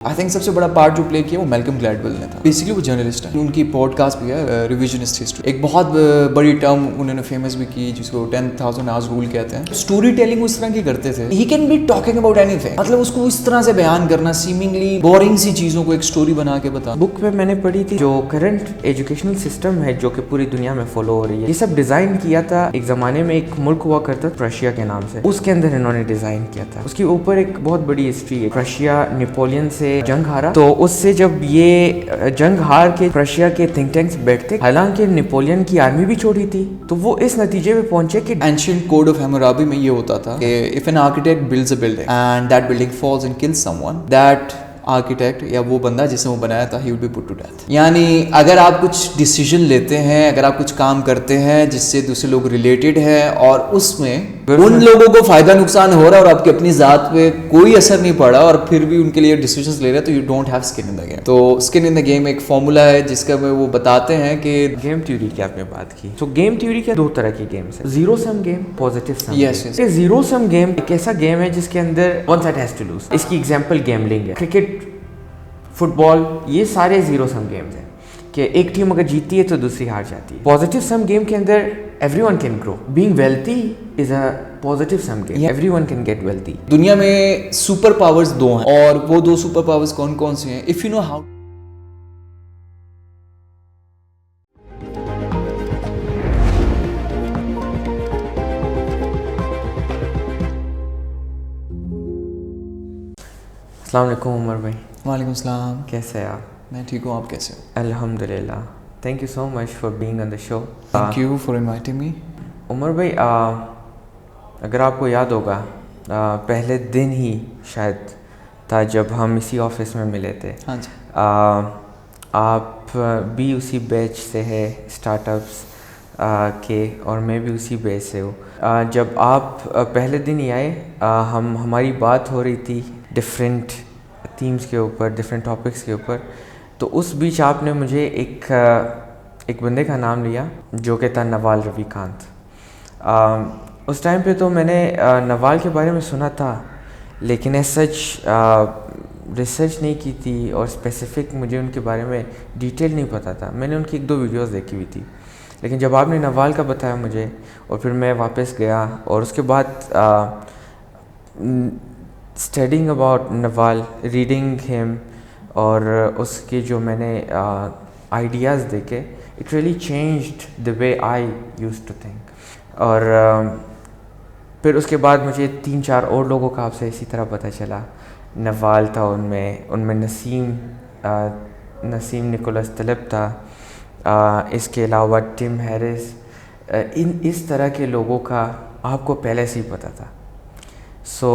I think سب سے بڑا part جو پلے کیا وہ میلکم گلیڈویل نے تھا. بیسکلی وہ جرنلسٹ ہیں, ان کی پوڈ کاسٹ بھی ہے ریویژنسٹ ہسٹری. ایک بہت بڑی ٹرم انہوں نے فیمس بھی کی جس کو 10,000 hours رول کہتے ہیں. اسٹوری ٹیلنگ اس طرح کی کرتے تھے. He can be talking about anything, مطلب اس کو اس طرح سے بیان کرنا, سیمنگلی بورنگ سی چیزوں کو ایک اسٹوری بنا کے بتا. بک میں نے پڑھی تھی جو کرنٹ ایجوکیشنل سسٹم ہے جو کہ پوری دنیا میں فالو ہو رہی ہے, یہ سب ڈیزائن کیا تھا ایک زمانے میں. ایک ملک ہوا کرتا پرشیا کے نام سے, اس کے اندر انہوں نے ڈیزائن کیا تھا. اس کے اوپر ایک بہت بڑی ہسٹری ہے. پرشیا نیپولین سے جنگ ہارا, تو اس سے جب یہ جنگ ہار کے پرشیا کے تھنک ٹینکس بیٹھتے, حالانکہ نیپولین کی آرمی بھی چھوٹی تھی, تو وہ اس نتیجے پہ پہنچے کہ اینشینٹ کوڈ آف ہیمورابی میں یہ ہوتا تھا کہ if an architect builds a building and that building falls and kills someone, that architect یا وہ بندہ جس نے وہ بنایا تھا he would be put to death. یعنی اگر آپ کچھ ڈیسیجن لیتے ہیں, اگر آپ کچھ کام کرتے ہیں جس سے دوسرے لوگ ریلیٹڈ ہیں اور اس میں ان لوگوں کو فائدہ نقصان ہو رہا ہے اور آپ کی اپنی ذات پہ کوئی اثر نہیں پڑا اور پھر بھی ان کے لیے ڈیسیجنز لے رہے ہیں, تو you don't have skin in the game. تو اسکن ان دا گیم ایک فارمولا ہے جس کا وہ بتاتے ہیں کہ گیم تھیوری کی آپ نے بات کی. تو گیم تھیوری کے دو طرح کی گیمز ہیں, zero sum game, positive sum game. Zero sum game ایک ایسا گیم ہے جس کے اندر one side has to lose. اس کی ایگزامپل گیملنگ ہے. کرکٹ, فٹ بال, یہ سارے زیرو سم گیمز ہیں کہ ایک ٹیم اگر جیتتی ہے تو دوسری ہار جاتی ہے. پازیٹیو سم گیم کے اندر everyone can grow. Being wealthy is a positive sum game. Everyone can get wealthy. دنیا میں سپر پاورز دو ہیں, اور وہ دو سپر پاورز کون کون سے ہیں؟ If you know how. السلام علیکم عمر بھائی. وعلیکم السلام. کیسے ہیں آپ؟ میں ٹھیک ہوں, آپ کیسے ہو؟ الحمد للہ. Thank you so much for being on the show. Thank you for inviting me. Umar بھائی, اگر آپ کو یاد ہوگا پہلے دن ہی شاید تھا جب ہم اسی آفس میں ملے تھے. ہاں جی. آپ بھی اسی بیچ سے ہے اسٹارٹ اپس کے, اور میں بھی اسی بیچ سے ہوں. جب آپ پہلے دن ہی آئے, ہماری بات ہو رہی تھی ڈفرینٹ تھیمس کے اوپر, ڈفرینٹ ٹاپکس کے اوپر. تو اس بیچ آپ نے مجھے ایک بندے کا نام لیا جو کہ تھا نوال روی کانت. اس ٹائم پہ تو میں نے نوال کے بارے میں سنا تھا, لیکن ایز سچ ریسرچ نہیں کی تھی اور اسپیسیفک مجھے ان کے بارے میں ڈیٹیل نہیں پتہ تھا. میں نے ان کی 1-2 ویڈیوز دیکھی ہوئی تھی, لیکن جب آپ نے نوال کا بتایا مجھے اور پھر میں واپس گیا اور اس کے بعد studying about Naval, reading him, اور اس کے جو میں نے آئیڈیاز دیکھے, it really changed the way I use to think. اور پھر اس کے بعد مجھے 3-4 اور لوگوں کا آپ سے اسی طرح پتہ چلا. نوال تھا ان میں نسیم نکولس طلب تھا, اس کے علاوہ ٹم ہیرس. اس طرح کے لوگوں کا آپ کو پہلے سے ہی پتہ تھا. سو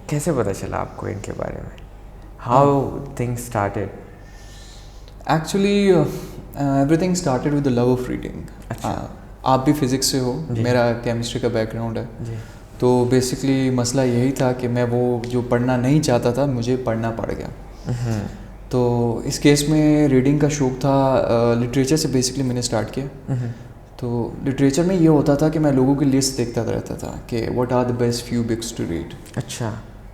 کیسے پتہ چلا آپ کو ان کے بارے میں؟ How things started? Actually everything started with the love of reading. اچھا, آپ بھی فزکس سے ہو, میرا کیمسٹری کا بیک گراؤنڈ ہے. جی. تو بیسکلی مسئلہ یہی تھا کہ میں وہ جو پڑھنا نہیں چاہتا تھا مجھے پڑھنا پڑ گیا. تو اس کیس میں ریڈنگ کا شوق تھا. لٹریچر سے بیسکلی میں نے اسٹارٹ کیا. تو لٹریچر میں یہ ہوتا تھا کہ میں لوگوں کی لسٹ دیکھتا رہتا تھا کہ what are the best few books to read. اچھا.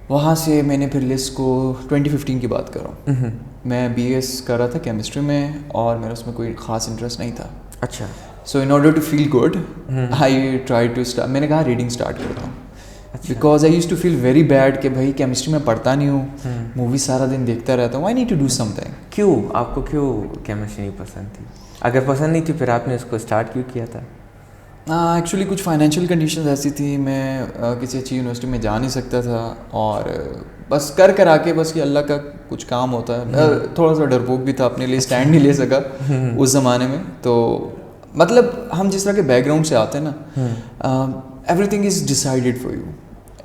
وہاں سے میں نے پھر لسٹ کو 2015 کی بات کر رہا ہوں. میں بی ایس کر رہا تھا کیمسٹری میں اور میرا اس میں کوئی خاص انٹرسٹ نہیں تھا. اچھا. So in order to feel good I try to start, میں نے کہا ریڈنگ اسٹارٹ کرتا ہوں. Because I use to feel very bad کہ بھائی کیمسٹری میں پڑھتا نہیں ہوں, موویز سارا دن دیکھتا رہتا ہوں. I need to do something. کیوں آپ کو کیمسٹری نہیں پسند تھی؟ اگر پسند نہیں تھی پھر آپ نے اس کو اسٹارٹ کیوں کیا تھا؟ ایکچولی کچھ فائنینشیل کنڈیشنز ایسی تھی, میں کسی اچھی یونیورسٹی میں جا نہیں سکتا تھا, اور بس کر آ کے بس یہ اللہ کا کچھ کام ہوتا ہے. تھوڑا سا ڈرپوک بھی تھا, اپنے لیے اسٹینڈ نہیں لے سکا اس زمانے میں. تو مطلب ہم جس طرح کے بیک گراؤنڈ سے آتے ہیں نا, every thing is decided for you.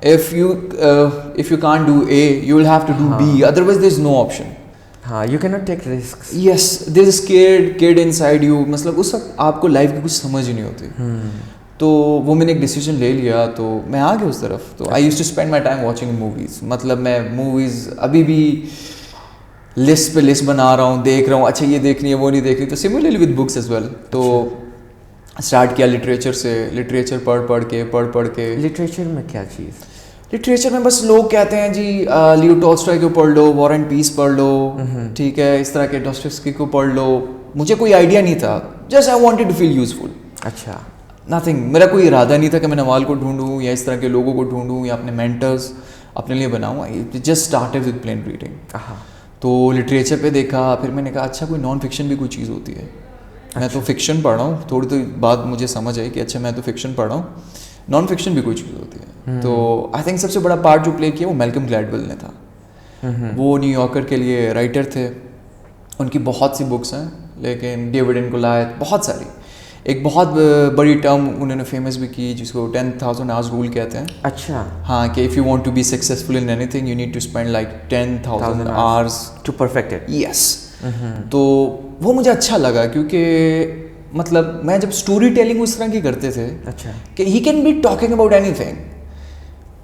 if you can't do A, you will have to do B, otherwise there is no option. ہاں, you cannot take risks. Yes, there is scared kid inside you. مطلب اس وقت آپ کو life کی کچھ سمجھ ہی نہیں ہوتی. تو وہ میں نے ایک ڈیسیجن لے لیا, تو میں آ گیا اس طرف. تو I use to spend my time watching movies. مطلب میں موویز ابھی بھی لسٹ پہ لسٹ بنا رہا ہوں, دیکھ رہا ہوں, اچھا یہ دیکھنی ہے وہ نہیں دیکھنی. تو similarly with books as well. تو اسٹارٹ کیا لٹریچر سے, لٹریچر پڑھ کے. لٹریچر میں کیا چیز؟ لٹریچر میں بس لوگ کہتے ہیں جی لیو ٹولسٹائے کو پڑھ لو, وار اینڈ پیس پڑھ لو, ٹھیک ہے, اس طرح کے ڈاسٹویفسکی کو پڑھ لو. مجھے کوئی آئیڈیا نہیں تھا, just I wanted to feel useful. اچھا, نتھنگ, میرا کوئی ارادہ نہیں تھا کہ میں نوال کو ڈھونڈوں یا اس طرح کے لوگوں کو ڈھونڈوں یا اپنے مینٹرز اپنے لیے بناؤں. Just started with plain reading. تو لٹریچر پہ دیکھا, پھر میں نے کہا اچھا کوئی نان فکشن بھی کوئی چیز ہوتی ہے. میں تو فکشن پڑھ رہا ہوں, تھوڑی تو بات مجھے سمجھ آئی کہ اچھا میں تو فکشن پڑھ رہا ہوں, نان فکشن بھی کوئی چیز ہوتی ہے. تو آئی تھنک سب سے بڑا پارٹ جو پلے کیا وہ میلکم گلیڈویل نے تھا. وہ نیو یارکر کے لیے رائٹر تھے, ان کی بہت سی بکس ہیں, لیکن ڈیوڈ اینڈ گولیاتھ, بہت ساری. ایک بہت بڑی ٹرم انہوں نے فیمس بھی کی جس کو 10,000 hours رول کہتے ہیں. اچھا, ہاں, کہ if you want to be successful in anything you need to spend like 10,000 hours to perfect it. Yes. تو وہ مجھے اچھا لگا کیونکہ مطلب میں جب اسٹوری ٹیلنگ اس طرح کی کرتے تھے, اچھا, کہ he can be talking about anything,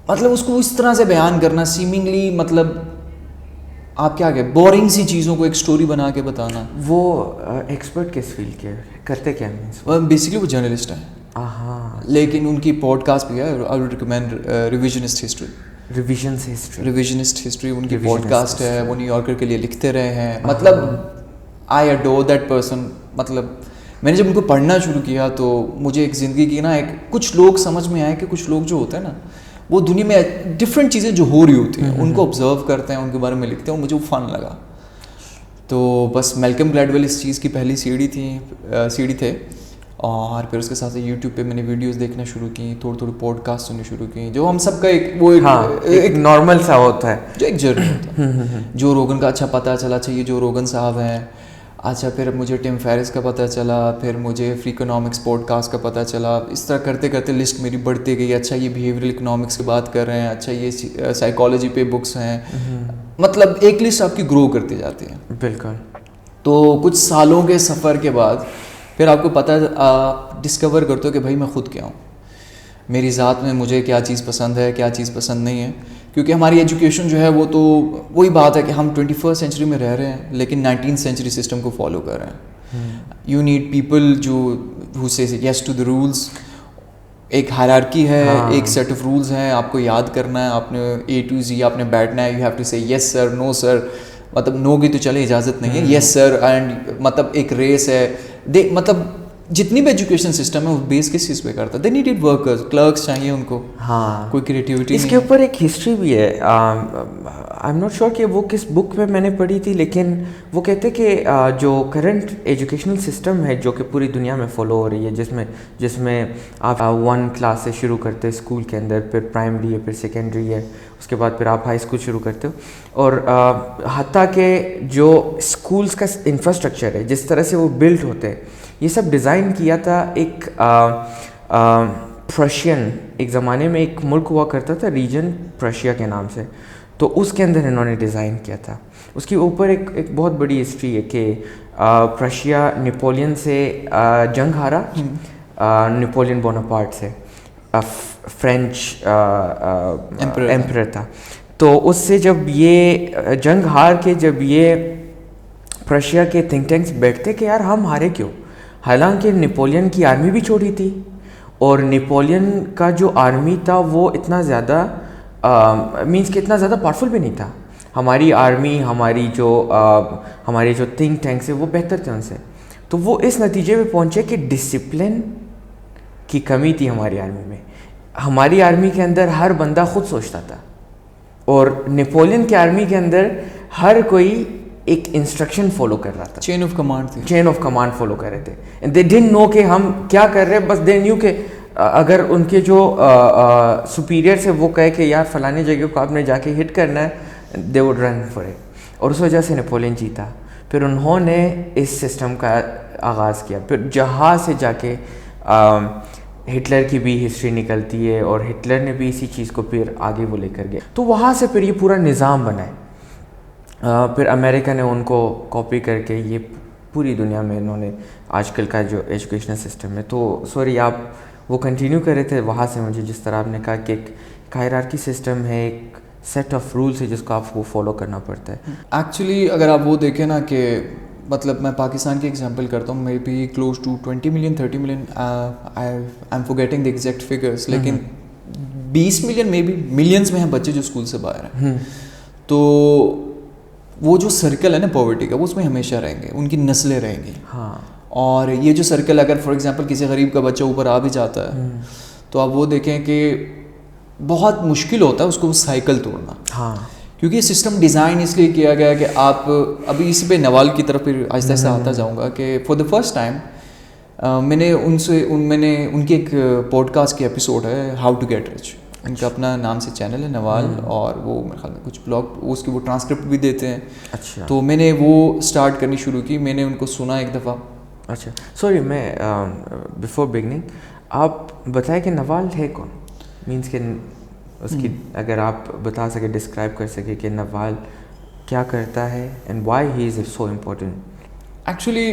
مطلب اس کو اس طرح سے بیان کرنا سیمنگلی, مطلب آپ کیا کہ بورنگ سی چیزوں کو ایک اسٹوری بنا کے بتانا. وہ ایکسپرٹ کس فیلڈ کے کرتے کیا مینس؟ بیسکلی وہ جرنلسٹ ہیں. ہاں, لیکن ان کی پوڈ کاسٹ بھی ہے, I would recommend revisionist history. Revisionist history ان کی پوڈ کاسٹ ہے. وہ نیو یارکر کے لیے لکھتے رہے ہیں. مطلب آئی اڈور دیٹ پرسن. مطلب میں نے جب ان کو پڑھنا شروع کیا تو مجھے ایک زندگی کی نا ایک کچھ لوگ سمجھ میں آئے کہ کچھ لوگ جو ہوتے ہیں نا وہ دنیا میں ڈفرینٹ چیزیں جو ہو رہی ہوتی ہیں ان کو آبزرو کرتے ہیں, ان کے بارے میں لکھتے ہیں, اور مجھے وہ فن لگا. تو بس میلکم گلیڈویل اس چیز کی پہلی سیڑھی تھے. اور پھر اس کے ساتھ یوٹیوب پہ میں نے ویڈیوز دیکھنا شروع کی, تھوڑی پوڈ کاسٹ سننی شروع کی, جو ہم سب کا ایک نارمل سا ہوتا ہے, جو ایک جرنی ہوتا ہے. جو روگن کا اچھا پتہ چلا, اچھا یہ جو روگن صاحب ہیں, اچھا پھر مجھے ٹم فیرس کا پتہ چلا, پھر مجھے فریکونامکس پوڈ کاسٹ کا پتہ چلا. اس طرح کرتے کرتے لسٹ میری بڑھتی گئی. اچھا یہ بیہیویئرل اکنامکس کی بات کر رہے ہیں, اچھا یہ سائیکالوجی پہ بکس ہیں. مطلب ایک لسٹ آپ کی گرو کرتی جاتی ہے. بالکل. تو کچھ سالوں کے سفر کے بعد پھر آپ کو پتہ ڈسکور کرتے ہو کہ بھائی میں خود کیا ہوں, میری ذات میں مجھے کیا چیز پسند ہے, کیا چیز پسند نہیں ہے. کیونکہ ہماری ایجوکیشن جو ہے وہ تو وہی بات ہے کہ ہم 21st سینچری میں رہ رہے ہیں لیکن 19th سینچری سسٹم کو فالو کر رہے ہیں. یو نیڈ پیپل جو ہو سے یس ٹو دا رولس. ایک ہائرارکی ہے, ایک سیٹ آف رولز ہیں, آپ کو یاد کرنا ہے, آپ نے A to Z آپ نے بیٹھنا ہے. یو ہیو ٹو سے یس سر, نو سر, مطلب نو کی تو چلے اجازت نہیں ہے, یس سر. اینڈ مطلب ایک ریس ہے. مطلب جتنی بھی ایجوکیشن سسٹم ہے وہ بیس کس چیز پہ کرتا ہے؟ دے نیڈیڈ ورکرز, کلرکس چاہیے ان کو. ہاں, کوئی کریٹیوٹی. اس کے اوپر ایک ہسٹری بھی ہے. آئی ایم ناٹ شیور کہ وہ کس بک میں نے پڑھی تھی, لیکن وہ کہتے کہ جو کرنٹ ایجوکیشنل سسٹم ہے جو کہ پوری دنیا میں فالو ہو رہی ہے, جس میں آپ 1 کلاس سے شروع کرتے اسکول کے اندر, پھر پرائمری ہے, پھر سیکنڈری ہے, اس کے بعد پھر آپ ہائی اسکول شروع کرتے ہو. اور حتیٰ کہ جو اسکولس کا انفراسٹرکچر ہے, جس طرح سے وہ بلڈ ہوتے ہیں, یہ سب ڈیزائن کیا تھا ایک پرشین. ایک زمانے میں ایک ملک ہوا کرتا تھا ریجن پرشیا کے نام سے, تو اس کے اندر انہوں نے ڈیزائن کیا تھا. اس کے اوپر ایک بہت بڑی ہسٹری ہے کہ پرشیا نیپولین سے جنگ ہارا, نیپولین بوناپارٹ سے, فرینچ ایمپرر تھا. تو اس سے جب یہ جنگ ہار کے جب یہ پرشیا کے تھنک ٹینکس بیٹھتے کہ یار ہم ہارے کیوں, حالانکہ نیپولین کی آرمی بھی چھوٹی تھی, اور نیپولین کا جو آرمی تھا وہ اتنا زیادہ مینس کہ اتنا زیادہ پاورفل بھی نہیں تھا. ہماری آرمی, ہمارے جو تھنک ٹینکس ہیں وہ بہتر تھے ان سے. تو وہ اس نتیجے پہ پہنچے کہ ڈسپلن کی کمی تھی ہماری آرمی میں. ہماری آرمی کے اندر ہر بندہ خود سوچتا تھا, اور نیپولین کی آرمی کے اندر ہر کوئی ایک انسٹرکشن فالو کر رہا تھا. چین آف کمانڈ فالو کر رہے تھے. دے ڈنٹ نو کہ ہم کیا کر رہے ہیں, بس دے نیو کہ اگر ان کے جو سپیریئرس ہیں وہ کہے کہ یار فلانے جگہ کو آپ نے جا کے ہٹ کرنا ہے, they would run for it. اور اس وجہ سے نیپولین جیتا. پھر انہوں نے اس سسٹم کا آغاز کیا. پھر جہاں سے جا کے ہٹلر کی بھی ہسٹری نکلتی ہے, اور ہٹلر نے بھی اسی چیز کو پھر آگے وہ لے کر گیا. تو وہاں سے پھر یہ پورا نظام بنا ہے. پھر امریکہ نے ان کو کاپی کر کے یہ پوری دنیا میں انہوں نے آج کل کا جو ایجوکیشنل سسٹم ہے. تو سوری آپ وہ کنٹینیو کر رہے تھے وہاں سے. مجھے جس طرح آپ نے کہا کہ ایک ہائرارکی سسٹم ہے, ایک سیٹ آف رولس ہے جس کو آپ کو فالو کرنا پڑتا ہے. ایکچولی اگر آپ وہ دیکھیں نا کہ مطلب میں پاکستان کی ایگزامپل کرتا ہوں, maybe close to 20 million 30 million, I am forgetting the exact figures, لیکن 20 ملین میں بھی ملینس میں ہیں بچے جو اسکول سے باہر ہیں. تو وہ جو سرکل ہے نا پاورٹی کا وہ اس میں ہمیشہ رہیں گے, ان کی نسلیں رہیں گی. ہاں. اور یہ جو سرکل اگر فار ایگزامپل کسی غریب کا بچہ اوپر آ بھی جاتا ہے تو آپ وہ دیکھیں کہ بہت مشکل ہوتا ہے اس کو وہ سائیکل توڑنا. ہاں. کیونکہ یہ سسٹم ڈیزائن اس لیے کیا گیا کہ آپ ابھی اسی پہ نوال کی طرف پھر آہستہ آہستہ آتا جاؤں گا کہ فار دا فرسٹ ٹائم میں نے ان کی ایک پوڈ کاسٹ کی ایپیسوڈ ہے ہاؤ ٹو گیٹ رچ. ان کا اپنا نام سے چینل ہے نوال, اور وہ میرے خیال میں کچھ بلاگ اس کی وہ ٹرانسکرپٹ بھی دیتے ہیں. اچھا. تو میں نے وہ اسٹارٹ کرنی شروع کی, میں نے ان کو سنا ایک دفعہ. اچھا سوری, میں بفور بگننگ آپ بتائیں کہ نوال ہے کون, مینس کہ اس کی اگر آپ بتا سکے ڈسکرائب کر سکے کہ نوال کیا کرتا ہے and Y he is so important. Actually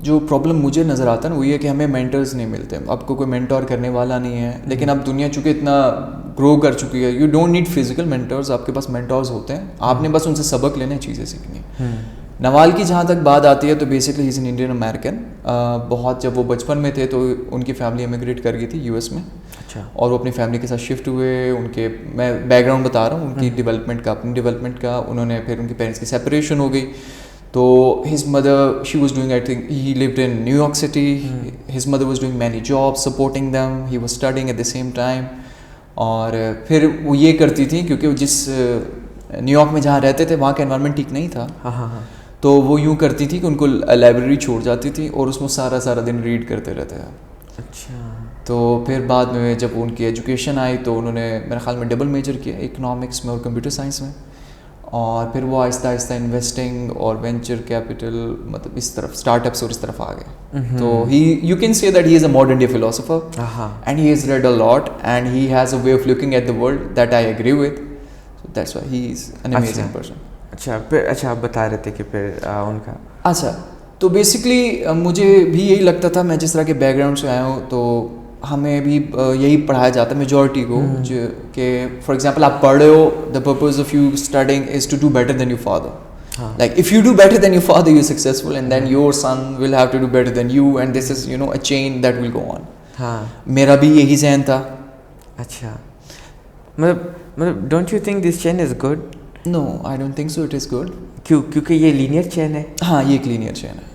جو پرابلم مجھے نظر آتا ہے نا وہ یہ کہ ہمیں مینٹرز نہیں ملتے. آپ کو کوئی مینٹور کرنے والا نہیں ہے, لیکن اب دنیا چونکہ اتنا گرو کر چکی ہے, you don't need physical mentors, آپ کے پاس مینٹورز ہوتے ہیں, آپ نے بس ان سے سبق لینے, چیزیں سیکھنی. نوال کی جہاں تک بات آتی ہے تو basically he is an Indian American. بہت جب وہ بچپن میں تھے تو ان کی فیملی امیگریٹ کر گئی تھی یو ایس میں. اچھا. اور وہ اپنی فیملی کے ساتھ شفٹ ہوئے. ان کے میں بیک گراؤنڈ بتا رہا ہوں ان کی ڈیولپمنٹ کا, اپنی ڈیولپمنٹ کا. انہوں نے پھر ان کے پیرنٹس کی سیپریشن ہو گئی تو his mother she was doing, I think he lived in New York City. His mother was doing many job supporting them, he was studying at the same time. اور پھر وہ یہ کرتی تھیں کیونکہ وہ جس نیو یارک میں جہاں رہتے تھے وہاں کا انوائرمنٹ ٹھیک نہیں تھا. تو وہ یوں کرتی تھی کہ ان کو لائبریری چھوڑ جاتی تھی اور اس میں سارا دن ریڈ کرتے رہتے ہیں. اچھا. تو پھر بعد میں جب ان کی ایجوکیشن آئی تو انہوں نے میرے خیال میں ڈبل میجر کیا, اکنامکس میں اور کمپیوٹر سائنس میں. اور پھر وہ آہستہ آہستہ انویسٹنگ اور وینچر کیپٹل مطلب اس طرف اسٹارٹ اپس اور اس طرف آ گئے. تو you can see that he is a modern day philosopher and he has read a lot and he has a way of looking at the world that I agree with. So that's why he is an amazing person. اچھا آپ بتا رہے تھے کہ پھر ان کا. اچھا تو بیسکلی مجھے بھی یہی لگتا تھا, میں جس طرح کے بیک گراؤنڈ سے آیا ہوں تو ہمیں بھی یہی پڑھایا جاتا ہے میجورٹی کو کہ فار ایگزامپل آپ پڑھ رہے ہو, the purpose of you studying is to do better than your father. Like if you do better than your father you're successful, and then your son will have to do better than you, and this is a chain that will go on. میرا بھی یہی ذہن تھا. اچھا مطلب don't you think this chain is good? No, I don't think so. It is good. کیونکہ یہ linear چین ہے. ہاں یہ ایک لینئر چین ہے.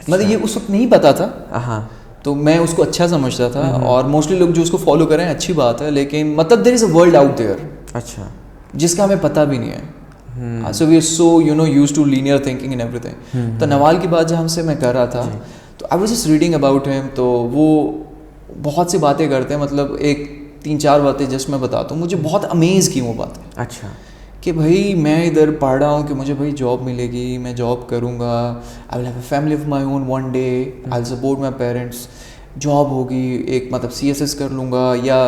مطلب یہ اس وقت نہیں پتا تھا. ہاں تو میں اس کو اچھا سمجھتا تھا, اور موسٹلی لوگ جو اس کو فالو کریں اچھی بات ہے, لیکن مطلب دیر is a world out their. اچھا. جس کا ہمیں پتہ بھی نہیں ہے. So we are so used to linear thinking and everything. تو نوال کی بات جب ہم سے میں کر رہا تھا تو I was just reading about him. تو وہ بہت سی باتیں کرتے ہیں, مطلب ایک 3-4 باتیں جسٹ میں بتاتا ہوں, مجھے بہت امیز کی وہ باتیں. اچھا. کہ بھائی میں ادھر پڑھ رہا ہوں کہ مجھے بھائی جاب ملے گی, میں جاب کروں گا, I will have a family of my own one day, I'll support my parents. Job ہوگی, ایک مطلب CSS کر لوں گا, یا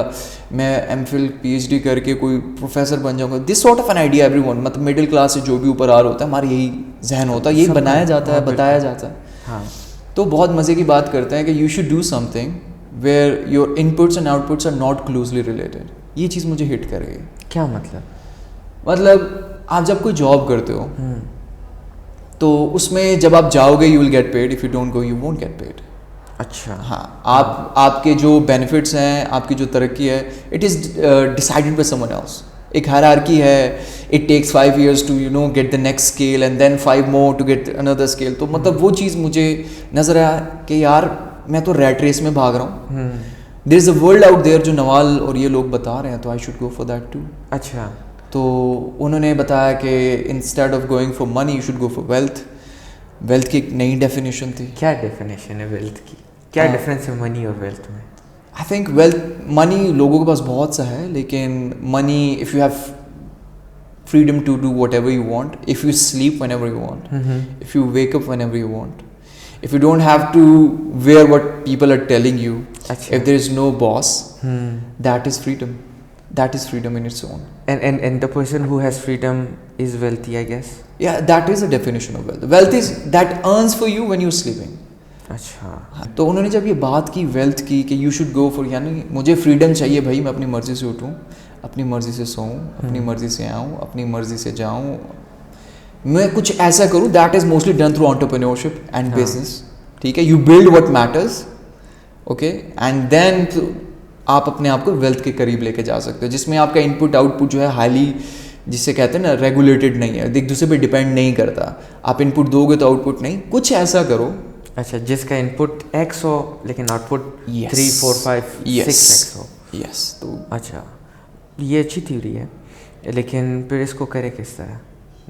میں MPhil PhD کر کے کوئی پروفیسر بن جاؤں گا. This sort of an idea everyone, مطلب مڈل کلاس سے جو بھی اوپر آ رہا ہوتا ہے ہمارا یہی ذہن ہوتا ہے, یہی بنایا جاتا ہے, بتایا جاتا ہے. ہاں تو بہت مزے کی بات کرتے ہیں کہ you should do something where your inputs and outputs are not closely related. یہ چیز مجھے ہٹ کر گئی. کیا مطلب آپ جب کوئی جاب کرتے ہو تو اس میں جب آپ جاؤ گے you will get paid, if you don't go you won't get paid. اچھا. ہاں آپ کے جو بینیفٹس ہیں, آپ کی جو ترقی ہے, it is decided by someone else. ایک ہائرارکی ہے, it takes 5 years to get the next scale and then 5 more to get another scale. تو مطلب وہ چیز مجھے نظر آیا کہ یار میں تو ریٹ ریس میں بھاگ رہا ہوں. There is a world out there جو نوال اور یہ لوگ بتا رہے ہیں, تو I should go for that too. اچھا. تو انہوں نے بتایا کہ instead of going for money you should go for wealth. Wealth کی ایک نئی ڈیفینیشن تھی. کیا ڈیفینیشن ہے ویلتھ کی؟ کیا ڈفرینس ہے منی اور ویلتھ میں؟ آئی تھنک منی لوگوں کے پاس بہت سا ہے, لیکن money if you have freedom to do whatever you want, if you sleep whenever you want, if you wake up whenever you want, if you don't have to wear what people are telling you, if there is no boss, that is freedom. That is freedom in its own. And the person who has freedom is wealthy, I guess. Yeah, that is a definition of wealth. Wealth is that earns for you when you're sleeping. اچھا. تو انہوں نے جب یہ بات کی wealth کی کہ یو شوڈ گو فار, یعنی مجھے فریڈم چاہیے بھائی, میں اپنی مرضی سے اٹھوں, اپنی مرضی سے سوؤں, اپنی مرضی سے آؤں, اپنی مرضی سے جاؤں, میں کچھ ایسا کروں. That is mostly done through entrepreneurship and business. ٹھیک ہے, you build what matters, okay, and then آپ اپنے آپ کو ویلتھ کے قریب لے کے جا سکتے ہو, جس میں آپ کا ان پٹ آؤٹ پٹ جو ہے ہائیلی, جسے کہتے ہیں نا, ریگولیٹڈ نہیں ہے, ایک دوسرے پہ ڈپینڈ نہیں کرتا. آپ ان پٹ دو گے تو آؤٹ پٹ نہیں, کچھ ایسا کرو. اچھا, جس کا ان پٹ ایکس ہو لیکن آؤٹ پٹ 3 4 5 6 ایکس ہو. یس. تو اچھا, یہ اچھی تھیوری ہے, لیکن پھر اس کو کرے کس طرح؟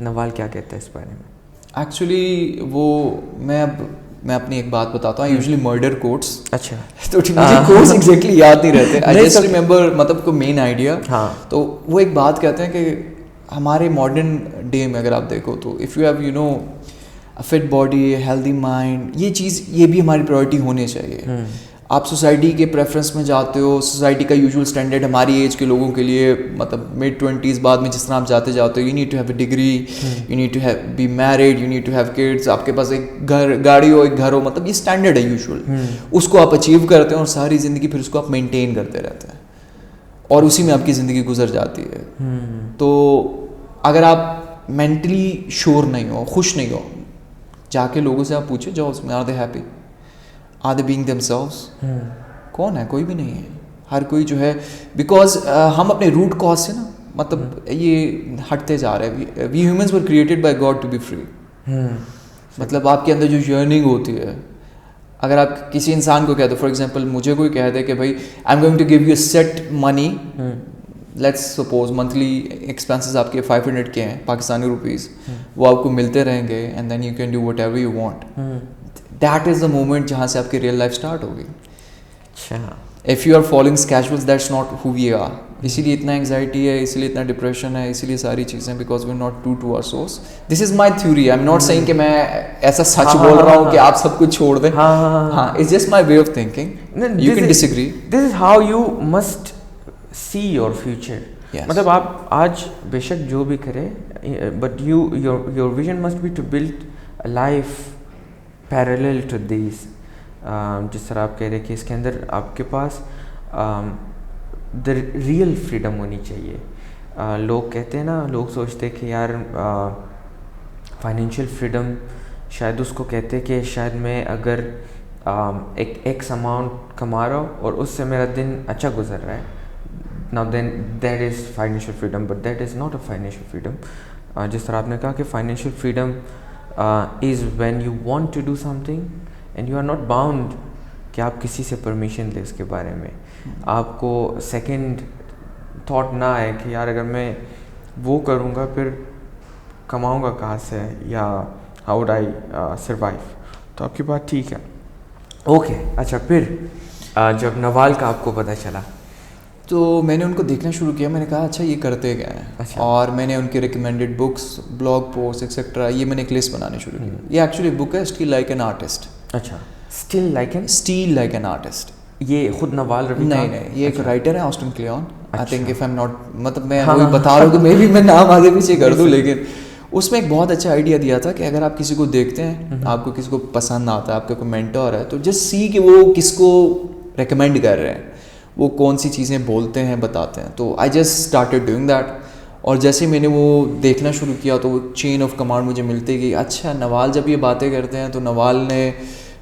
نوال کیا کہتا ہے اس بارے میں؟ ایکچولی وہ میں اپنی ایک بات بتاتا ہوں. Usually murder quotes. اچھا, تو مجھے کوٹس ایگزیکٹلی یاد نہیں رہتے. آئی جسٹ ریمبر مطلب کو مین آئیڈیا. ہاں, تو وہ ایک بات کہتے ہیں کہ ہمارے ماڈرن ڈے میں اگر آپ دیکھو تو if you have you know fit body, healthy mind, یہ چیز یہ بھی ہماری پرائورٹی ہونی چاہیے. آپ سوسائٹی کے پریفرنس میں جاتے ہو, سوسائٹی کا یوزول اسٹینڈرڈ ہماری ایج کے لوگوں کے لیے مطلب مڈ 20s بعد میں جس طرح آپ جاتے ہو, you need to have a degree, you need to have be married, you need to have kids, آپ کے پاس ایک گاڑی ہو, ایک گھر ہو, مطلب یہ اسٹینڈرڈ ہے یوزول. اس کو آپ اچیو کرتے ہیں اور ساری زندگی پھر اس کو آپ مینٹین کرتے رہتے ہیں اور اسی میں آپ کی زندگی گزر جاتی ہے. تو اگر آپ مینٹلی شور نہیں ہو, خوش نہیں ہو, جا کے لوگوں سے آپ پوچھو, جاؤ اس میں, are they happy, are they being themselves. کون ہے؟ کوئی بھی نہیں ہے. ہر کوئی جو ہے, بیکاز ہم اپنے روٹ کاز سے نا مطلب یہ ہٹتے جا رہے ہیں. We humans were created by God to be free. مطلب آپ کے اندر جو یرننگ ہوتی ہے, اگر آپ کسی انسان کو کہہ دو, فار ایگزامپل مجھے کوئی کہہ دے کہ بھائی I am going to give you set money, let's suppose monthly expenses آپ کے 500 کے ہیں پاکستانی روپیز, وہ آپ کو ملتے رہیں گے, and then you can do whatever you want. That is the moment جہاں سے آپ کی ریئل لائف اسٹارٹ ہوگی. اچھا, if you are following schedules, that's not who we are. اسی لیے اتنا انگزائٹی ہے, اسی لیے اتنا ڈپریشن ہے, اسی لیے ساری چیزیں, because we are not true to our source. This is my theory. I am not saying کہ میں ایسا سچ بول رہا ہوں کہ آپ سب کچھ چھوڑ دیں. ہاں, it's just my way of thinking. You can disagree. This is how you must see your future. مطلب آپ آج بے شک جو بھی کرے, but your vision must be to build a life parallel to these. جس طرح آپ کہہ رہے کہ اس کے اندر آپ کے پاس دا ریئل فریڈم ہونی چاہیے. لوگ کہتے ہیں نا, لوگ سوچتے کہ یار فائنینشیل فریڈم شاید اس کو کہتے کہ شاید میں اگر ایک ایکس اماؤنٹ کما رہا ہوں اور اس سے میرا دن اچھا گزر رہا ہے, now then that is financial freedom, but that is not a financial freedom. جس طرح آپ نے کہا کہ financial freedom is when you want to do something and you are not bound کہ آپ کسی سے پرمیشن لیں اس کے بارے میں. آپ کو سیکنڈ تھاٹ نہ آئے کہ یار اگر میں وہ کروں گا پھر کماؤں گا کہاں سے, یا how would I survive. تو آپ کی بات ٹھیک ہے. اوکے, اچھا پھر جب نوال کا آپ کو پتہ چلا تو میں نے ان کو دیکھنا شروع کیا. میں نے کہا اچھا یہ کرتے گئے ہیں, اور میں نے ان کے recommended books, blog post etcetera, یہ میں نے ایک لسٹ بنانی شروع کی. یہ ایکچولی بک ہے اسٹیل لائک این آرٹسٹ. اچھا, اسٹل لائک این آرٹسٹ. یہ خود نوال روی؟ نہیں, یہ ایک رائٹر ہے, Austin Kleon. I think if I am not, مطلب میں وہی بتا رہا ہوں کہ میں بھی میں نام آگے پیچھے کر دوں, لیکن اس میں ایک بہت اچھا آئیڈیا دیا تھا کہ اگر آپ کسی کو دیکھتے ہیں, آپ کو کسی کو پسند آتا ہے, آپ کا کوئی مینٹور ہے, تو جسٹ سی کہ وہ کس کو ریکمینڈ کر رہے ہیں, وہ کون سی چیزیں بولتے ہیں, بتاتے ہیں. تو I just started doing that. اور جیسے میں نے وہ دیکھنا شروع کیا تو وہ چین آف کمانڈ مجھے ملتی گئی. اچھا نوال جب یہ باتیں کرتے ہیں تو نوال نے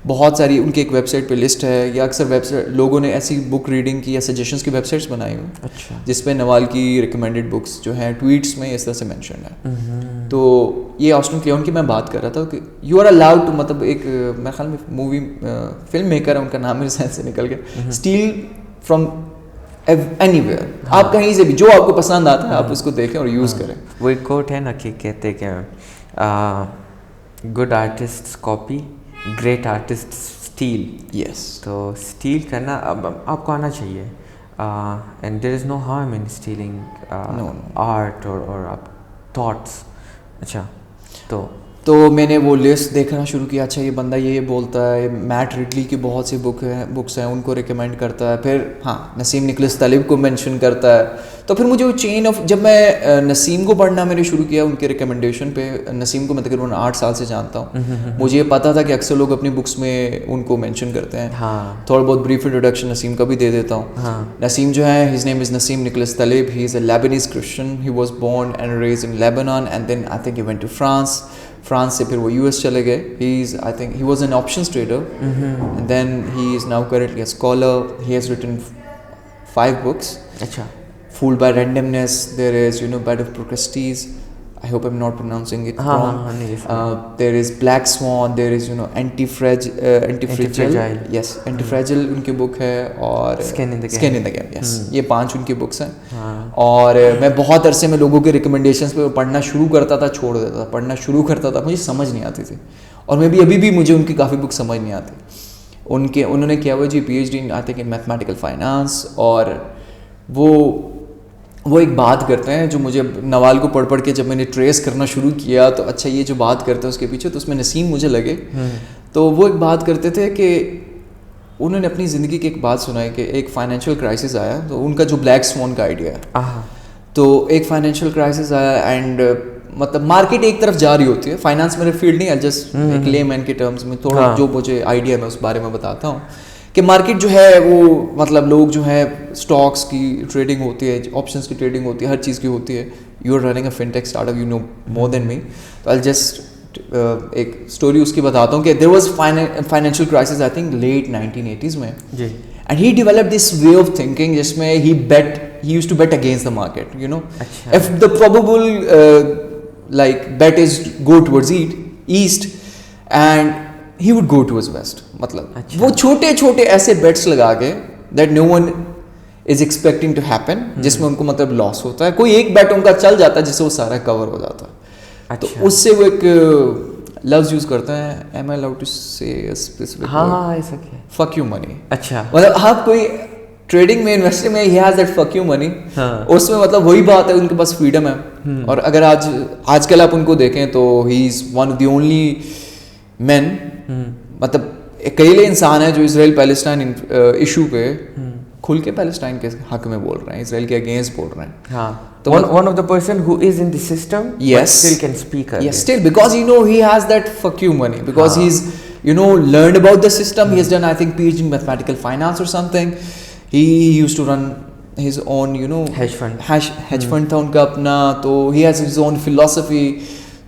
بہت ساری, ان کی ایک ویب سائٹ پہ لسٹ ہے, یا اکثر ویب سائٹ لوگوں نے ایسی بک ریڈنگ کی یا سجیشنس کی ویب سائٹس بنائی ہوئی, اچھا, جس پہ نوال کی ریکمینڈیڈ بکس جو ہیں ٹویٹس میں اس طرح سے مینشن ہے. تو یہ آسٹن کلیون کی میں بات کر رہا تھا کہ یو آر الاؤڈ ٹو, مطلب ایک میرے خیال میں مووی فلم میکر ہے, ان کا نام میرے ذہن سے نکل گیا, اسٹیل فرام اینی ویئر. آپ کہیں سے بھی جو آپ کو پسند آتا ہے آپ اس کو دیکھیں اور یوز کریں. وہ ایک کوٹ ہے نا کہ کہتے کہ good artist copy, great artist steal. Yes. تو اسٹیل کرنا اب آپ کو آنا چاہیے, and there is no harm in stealing art اور آپ تھاٹس. اچھا, تو میں نے وہ لسٹ دیکھنا شروع کیا. اچھا یہ بندہ یہ بولتا ہے, میٹ ریڈلی کی بہت سی بکس ہیں, ان کو ریکمینڈ کرتا ہے. پھر ہاں نسیم نکولس طالب کو مینشن کرتا ہے. تو پھر مجھے وہ چین آف, جب میں نسیم کو پڑھنا میں نے شروع کیا ان کے ریکمنڈیشن پہ. نسیم کو میں تقریباً 8 سال سے جانتا ہوں. مجھے یہ پتا تھا کہ اکثر لوگ اپنی بکس میں ان کو مینشن کرتے ہیں. تھوڑا بہت بریف انٹروڈکشن نسیم کا بھی دے دیتا ہوں. نسیم جو ہے, his name is Nassim Nicholas Taleb. He is a Lebanese Christian. He was born and raised in Lebanon, and then I think he went to France. France سے پھر وہ US چلے گئے. I think he was an options trader, and then he is now currently a scholar. He has written 5 books. اچھا. Fooled by Randomness, there is, Bed of Procrustes, I hope I'm not pronouncing it wrong. There is Black Swan, there is, Antifragile. Yes, Antifragile ان کی بک ہے, اور Skin in the Game. Yes, یہ 5 ان کی books ہیں. اور میں بہت عرصے میں لوگوں کے ریکمنڈیشنس پہ پڑھنا شروع کرتا تھا, چھوڑ دیتا تھا, پڑھنا شروع کرتا تھا, مجھے سمجھ نہیں آتی تھی. اور میں بھی ابھی بھی مجھے ان کی کافی بک سمجھ نہیں آتی. انہوں نے کیا ہوا جی PhD I think in mathematical finance, اور وہ ایک بات کرتے ہیں جو مجھے نوال کو پڑھ کے جب میں نے ٹریس کرنا شروع کیا تو اچھا یہ جو بات کرتے ہیں اس کے پیچھے, تو اس میں نسیم مجھے لگے. تو وہ ایک بات کرتے تھے کہ انہوں نے اپنی زندگی کی ایک بات سنائی کہ ایک فائنینشیل کرائسس آیا, تو ان کا جو بلیک سوان کا آئیڈیا ہے, تو ایک فائنینشیل کرائسس آیا اینڈ مطلب مارکیٹ ایک طرف جا رہی ہوتی ہے. فائنانس میرے فیلڈ نہیں ہے, جسٹ ایک لے مین کے ٹرمز میں تھوڑا جو مجھے آئیڈیا میں اس بارے میں بتاتا ہوں کہ مارکیٹ جو ہے وہ مطلب لوگ جو ہے اسٹاکس کی ٹریڈنگ ہوتی ہے, آپشنس کی ٹریڈنگ ہوتی ہے, ہر چیز کی ہوتی ہے. You are running a fintech startup, you know more than me. تو آئی جسٹ ایک اسٹوری اس کی بتاتا ہوں کہ there was financial crisis I think late 1980s میں, and he develop this way of thinking جس میں he used to bet against the market. If the probable like bet is go towards east and he would go towards west. مطلب وہ چھوٹے چھوٹے ایسے beats لگا کے that no one is expecting to happen, جس میں ان کو مطلب لاس ہوتا ہے. کوئی ایک بیٹ ان کا چل جاتا ہے جس سے وہ سارا کور ہو جاتا ہے. تو اس سے وہ ایک لفظ یوز کرتے ہیں, am I allowed to say a specific word? ہاں ایسا کیا, fuck you money. اچھا مطلب آپ کوئی ٹریڈنگ میں انویسٹنگ میں he has that fuck you money, اس میں مطلب وہی بات ہے, ان کے پاس فریڈم ہے. اور اگر آج کل آپ ان کو دیکھیں تو he is one of the only man, مطلب اکیلے انسان ہے جو اسرائیل پیلسٹائن ایشو پہ کھل کے پیلسٹائن کے حق میں بول رہے ہیں, اسرائیل کے اگینسٹ بول رہے ہیں. ہاں, one of the person who is in the system but still can speak. Yes, still, because he has that fuck you money, because he's learned about the system. He has done I think PhD in mathematical finance or something. He used to run his own hedge fund تھا ان کا اپنا, تو he has his own philosophy.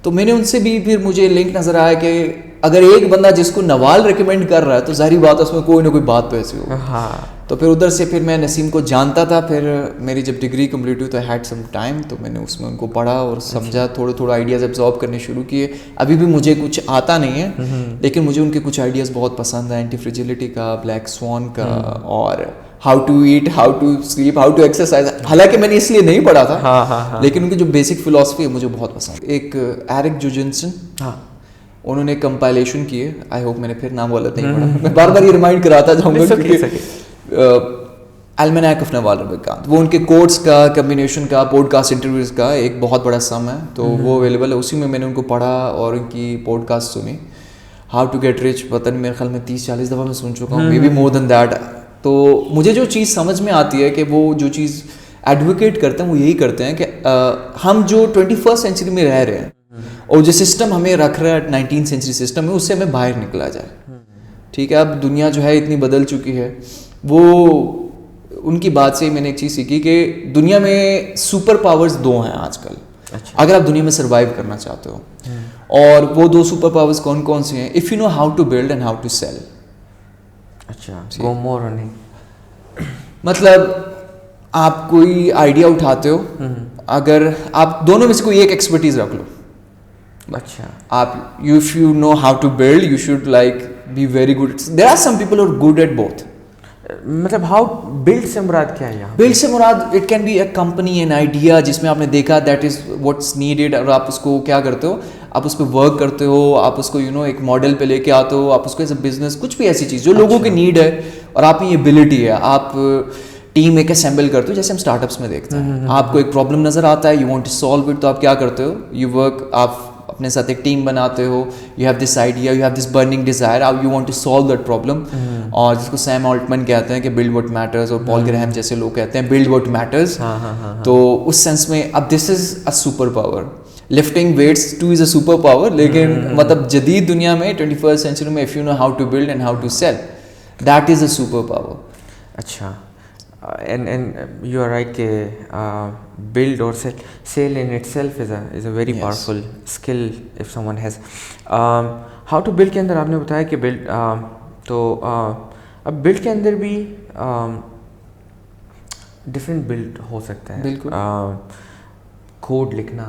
تو میں نے ان سے بھی پھر مجھے لنک نظر آیا کہ اگر ایک بندہ جس کو نوال ریکمینڈ کر رہا ہے تو ظاہری بات ہے اس میں کوئی نہ کوئی بات تو ایسی ہو. تو پھر ادھر سے پھر میں نسیم کو جانتا تھا. پھر میری جب ڈگری کمپلیٹ ہوئی تو I had some time, تو میں نے اس میں ان کو پڑھا اور سمجھا, تھوڑے آئیڈیاز ایبزارب کرنے شروع کیے. ابھی بھی مجھے کچھ آتا نہیں ہے, لیکن مجھے ان کے کچھ آئیڈیاز بہت پسند ہیں, اینٹی فریجیلٹی کا, بلیک سوان کا, اور how to eat, how to sleep, how to exercise. حالانکہ میں نے اس لیے نہیں پڑھا تھا, لیکن ان کی جو بیسک فلاسفی ہے مجھے بہت پسند. ایک ایرک جوجنسن, انہوں نے کمپائلیشن کی ہے, آئی ہوپ میں نے پھر نام غلط نہیں پڑھا, میں بار بار یہ ریمائنڈ کراتا جاؤں گا کیونکہ المنیک آف نوال ربیکانت, وہ ان کے کوٹس کا کمبینیشن کا, پوڈ کاسٹ انٹرویوز کا ایک بہت بڑا سم ہے, تو وہ اویلیبل ہے. اسی میں نے ان کو پڑھا اور ان کی پوڈ کاسٹ سنی. ہاؤ ٹو گیٹ رچ پتہ میرے خیال میں 30-40 دفعہ میں سن چکا ہوں, may be more then that. تو مجھے جو چیز سمجھ میں آتی ہے کہ وہ جو چیز ایڈوکیٹ کرتے ہیں وہ یہی کرتے ہیں کہ ہم جو 21st سینچری میں رہ رہے ہیں اور جو سسٹم ہمیں رکھ رہا ہے 19th سینچری سسٹم میں, اس سے ہمیں باہر نکلا جائے. ٹھیک ہے, اب دنیا جو ہے اتنی بدل چکی ہے. وہ ان کی بات سے ہی میں نے ایک چیز سیکھی کہ دنیا میں سپر پاورز 2 ہیں آج کل, اگر آپ دنیا میں سروائیو کرنا چاہتے ہو. اور وہ 2 سپر پاورز کون کون سے ہیں؟ If you know how to build and how to sell. اچھا, گو مور آن مطلب آپ کوئی آئیڈیا اٹھاتے ہو, اگر آپ دونوں میں سے کوئی ایک ایکسپرٹیز رکھ لو. اچھا, آپ if you know how to build you should like be very good. There are some people are good at both. مطلب ہاؤ بلڈ سے مراد کیا ہے یہاں؟ بلڈ سے مراد it can be a company, an idea جس میں آپ نے دیکھا دیٹ از واٹس نیڈیڈ, اور آپ اس کو کیا کرتے ہو, آپ اس پہ ورک کرتے ہو, آپ اس کو ایک ماڈل پہ لے کے آتے ہو, آپ اس کو ایز اے بزنس, کچھ بھی ایسی چیز جو لوگوں کی نیڈ ہے اور آپ میں یہ ایبلٹی ہے. آپ ٹیم ایک اسمبل کرتے ہو, جیسے ہم اسٹارٹ اپس میں دیکھتے ہیں, آپ کو ایک پرابلم نظر آتا ہے, you want to solve it, تو آپ کیا کرتے ہو, یو ورک, آپ اپنے ساتھ ایک ٹیم بناتے ہو, you have this idea, you have this burning desire, you want to solve that problem. اور جس کو سیم آلٹمن کہتے ہیں کہ بلڈ واٹ میٹرز, اور پال گراہم جیسے لوگ کہتے ہیں بلڈ واٹ میٹرز. تو اس سینس میں اب this is a super power. Lifting weights too is a super power, لیکن مطلب جدید دنیا میں 21st سینچری میں if you know how to build and how to sell, that is a super power. اچھا, and you are right کہ build or sell in itself is a very powerful skill if someone has. how to build کے اندر آپ نے بتایا کہ build, تو اب build کے اندر بھی ڈفرینٹ بلڈ ہو سکتا ہے. بالکل. کوڈ لکھنا,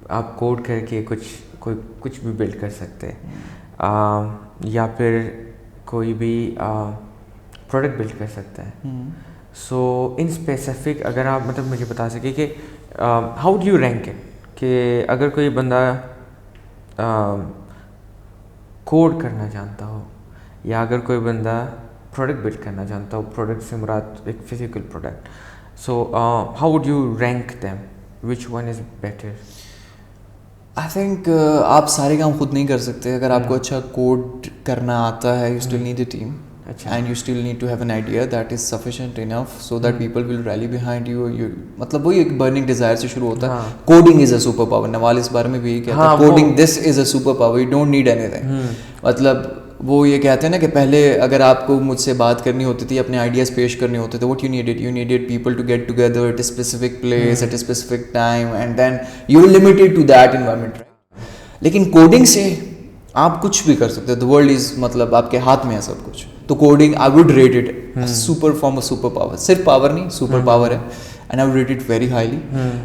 آپ کوڈ کر کے کچھ بھی بلڈ کر سکتے ہیں, یا پھر کوئی بھی پروڈکٹ بلڈ کر سکتا ہے. سو ان اسپیسیفک اگر آپ مطلب مجھے بتا سکیں کہ how do you rank it, کہ اگر کوئی بندہ کوڈ کرنا جانتا ہو یا اگر کوئی بندہ پروڈکٹ بلڈ کرنا جانتا ہو, پروڈکٹ سے مراد ایک physical product, so how would you rank them, which one is better? I think آپ سارے کام خود نہیں کر سکتے. اگر آپ کو اچھا کوڈ کرنا آتا ہے, you still need a team and you still need to have an idea that is sufficient enough so that people will rally behind you. مطلب وہی ایک برننگ ڈیزائر سے شروع ہوتا ہے. Coding is a super power. Naval اس بارے میں بھی یہی کہتا ہے, coding this is a super power, you don't need anything. مطلب وہ یہ کہتے ہیں نا کہ پہلے اگر آپ کو مجھ سے بات کرنی ہوتی تھی, اپنے آئیڈیاز پیش کرنے ہوتے تھے, what you needed people to get together at a specific place at a specific time and then you will limited to that environment. لیکن کوڈنگ سے آپ کچھ بھی کر سکتے ہیں. دا ورلڈ از مطلب آپ کے ہاتھ میں ہے سب کچھ. تو coding I would rate it super form of super power. صرف پاور نہیں, سپر پاور ہے, and I would rate it very highly.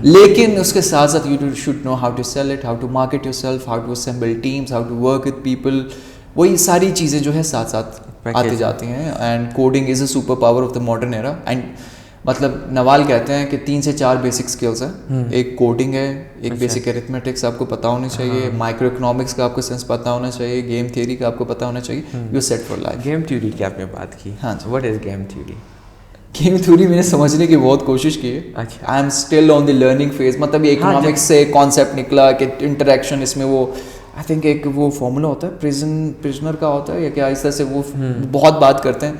لیکن اس کے ساتھ ساتھ you should know how to sell it, how to market yourself, how to assemble teams, how to work with people. وہی ساری چیزیں جو ہے ساتھ ساتھ آتی جاتی ہیں. And coding is a super power of the modern era. And مطلب نوال کہتے ہیں کہ 3 سے 4 بیسک اسکلس ہیں. ایک کوڈنگ ہے, ایک بیسک ایرتھمیٹکس آپ کو پتہ ہونی چاہیے, مائکرو اکنامکس کا آپ کو سینس پتہ ہونا چاہیے, گیم تھیوری کا آپ کو پتہ ہونا چاہیے. You set for life. Game theory کی آپ نے بات کی, ہاں جی, what is game theory? Game theory میں نے سمجھنے کی بہت کوشش کی ہے. I am still on the learning phase. مطلب یہ اکنامکس سے کانسیپٹ نکلا کہ انٹریکشن, اس میں وہ آئی تھنک ایک وہ فارمولا ہوتا ہے پرزنر کا ہوتا ہے یا کیا, اس طرح سے وہ بہت بات کرتے ہیں.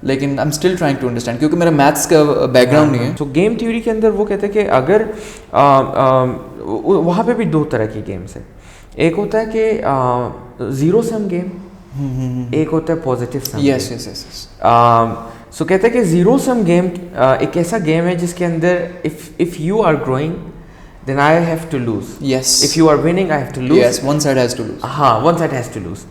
لیکن I am still trying to understand کیونکہ میرا میتھس کا بیک گراؤنڈ نہیں ہے. تو گیم تھیوری کے اندر وہ کہتے ہیں کہ اگر وہاں پہ بھی 2 طرح کی گیمس ہیں. ایک ہوتا ہے کہ زیرو سم گیم, ایک ہوتا ہے پازیٹیو سم. یس یس یس. سو کہتے ہیں کہ زیرو سم گیم ایک ایسا گیم ہے جس کے اندر if you are growing then I have to lose. Yes. If you are winning, I have to lose. Yes, one side has to lose. ہاں, one side has to lose.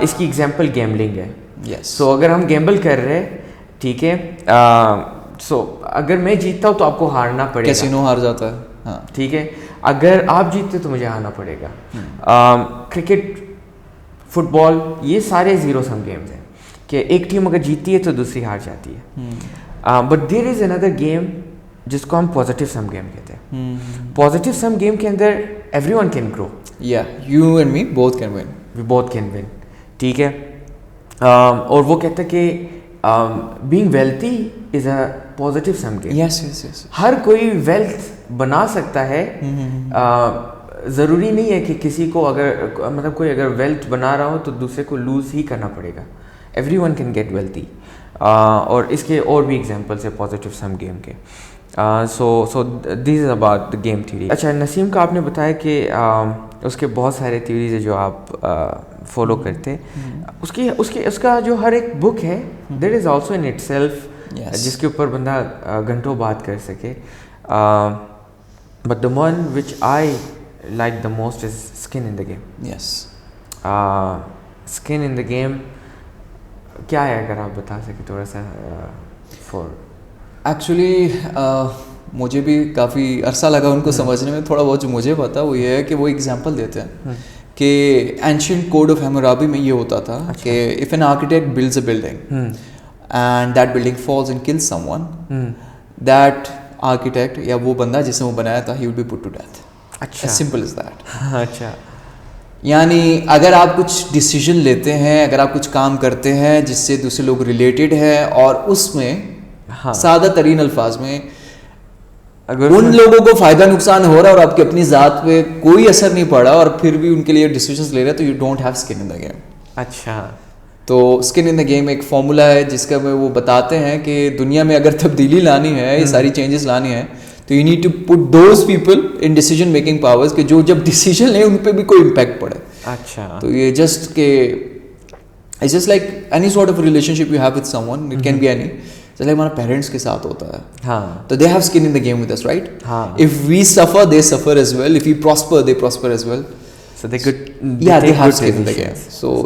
اس کی example gambling ہے. Yes. سو اگر ہم gamble کر رہے ہیں, ٹھیک ہے, سو اگر میں جیتتا ہوں تو آپ کو ہارنا پڑے گا. کیسینو ہار جاتا ہے. ہاں, ٹھیک ہے. اگر آپ جیتتے تو مجھے ہارنا پڑے گا. کرکٹ, فٹ بال, یہ سارے زیرو سم گیمز ہیں کہ ایک ٹیم اگر جیتتی ہے تو دوسری ہار جاتی ہے. But there is another game جس کو ہم پازیٹیو سم گیم کہتے ہیں. پازیٹیو سم گیم کے اندر ایوری ون کین گرو. یا you and me both can win. We both can win. ٹھیک ہے. اور وہ کہتا ہے کہ being wealthy is a positive sum game. Yes yes yes. ہر کوئی ویلتھ بنا سکتا ہے. ضروری نہیں ہے کہ کسی کو اگر مطلب کوئی اگر ویلتھ بنا رہا ہو تو دوسرے کو لوز ہی کرنا پڑے گا. Everyone can get wealthy. اور اس کے اور بھی ایگزامپلس ہے پازیٹیو سم گیم کے. So this is about the game theory. اچھا, نسیم کا آپ نے بتایا کہ اس کے بہت سارے تھیوریز ہیں جو آپ فالو کرتے. اس کا جو ہر ایک بک ہے that is also in it self, جس کے اوپر بندہ گھنٹوں بات کر سکے. But the one which I like the most is skin in the game. Yes. Skin in the game کیا ہے, اگر آپ بتا سکیں تھوڑا سا. ایکچولی مجھے بھی کافی عرصہ لگا ان کو سمجھنے میں. تھوڑا بہت جو مجھے پتا وہ یہ ہے کہ وہ ایگزامپل دیتے ہیں کہ اینشینٹ کوڈ آف ہیمورابی میں یہ ہوتا تھا کہ if an architect builds a building and that building falls and kills someone, that architect یا وہ بندہ جس نے وہ بنایا تھا he will be put to death. اچھا, سمپل از دیٹ. اچھا, یعنی اگر آپ کچھ ڈیسیجن لیتے ہیں, اگر آپ کچھ کام کرتے ہیں جس سے دوسرے لوگ ریلیٹڈ ہے, اور اس میں سادہ ترین الفاظ میں اگر ان لوگوں کو فائدہ نقصان ہو رہا ہے اور آپ کی اپنی ذات پہ کوئی اثر نہیں پڑا اور پھر بھی ان کے لیے ڈیسیجنس لے رہے ہیں, تو you don't have skin in the game. اچھا. تو اسکن ان دا گیم ایک فارمولا ہے جس کا وہ بتاتے ہیں کہ دنیا میں اگر تبدیلی لانی ہے, یہ ساری چینجز لانی ہے, تو you need to put those people in decision making powers کہ جو جب ڈیسیجن لیں ان پہ بھی کوئی امپیکٹ پڑے. اچھا. تو یہ جسٹ کہ it's just like any sort of relationship you have with someone, it can be any. جیسے ہمارا پیرنٹس کے ساتھ ہوتا ہے, ہاں, تو they have skin in the game with us, right. ہاں. If we suffer they suffer as well, if we prosper they prosper as well. So they could yeah, they take have good skin in the game. decisions. So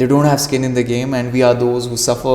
they don't have skin in the game and we are those who suffer.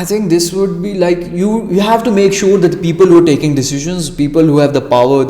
I think this would be like you have to make sure that the people who are taking decisions, people who have the power,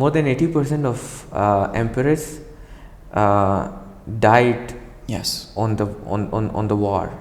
more than 80% of emperors died yes on the war,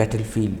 battlefield,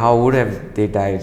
how would have they died.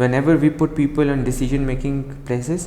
whenever we put people in decision making places,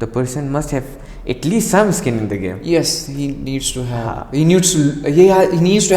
the person must have at least some skin in the game. Yes, he needs to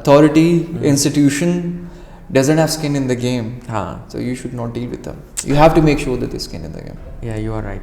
authority, institution doesn't have skin in the game, so you should not deal with them. You have to make sure that there's skin in the game. Yeah, you are right.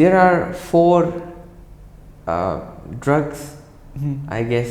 there are 4 drugs, I guess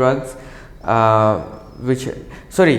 drugs which, sorry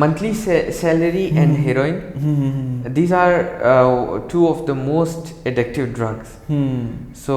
monthly salary and heroin, these are 2 of the most addictive drugs. So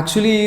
Actually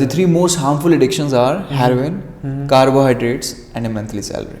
The 3 most harmful addictions are heroin, carbohydrates and a monthly salary.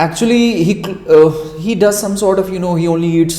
Actually, he does some sort of he only eats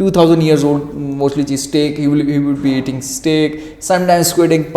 2000 years old, mostly cheese steak, he would be eating steak, sometimes squidding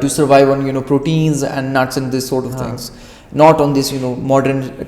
to survive on proteins and nuts and this sort of things, not on this modern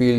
feel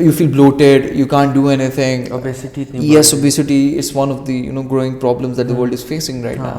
you feel bloated, you can't do anything. Obesity. Yes, obesity is one of the growing problems that the world is facing right now.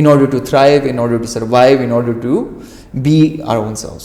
in order to thrive, in order to survive, in order to be our own selves.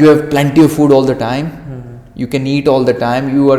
you have plenty of food all the time, you can eat all the time, you are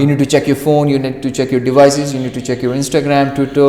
you need to check your phone, you need to check your devices, you need to check your Instagram, Twitter,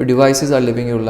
your devices are living your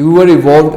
you were evolved.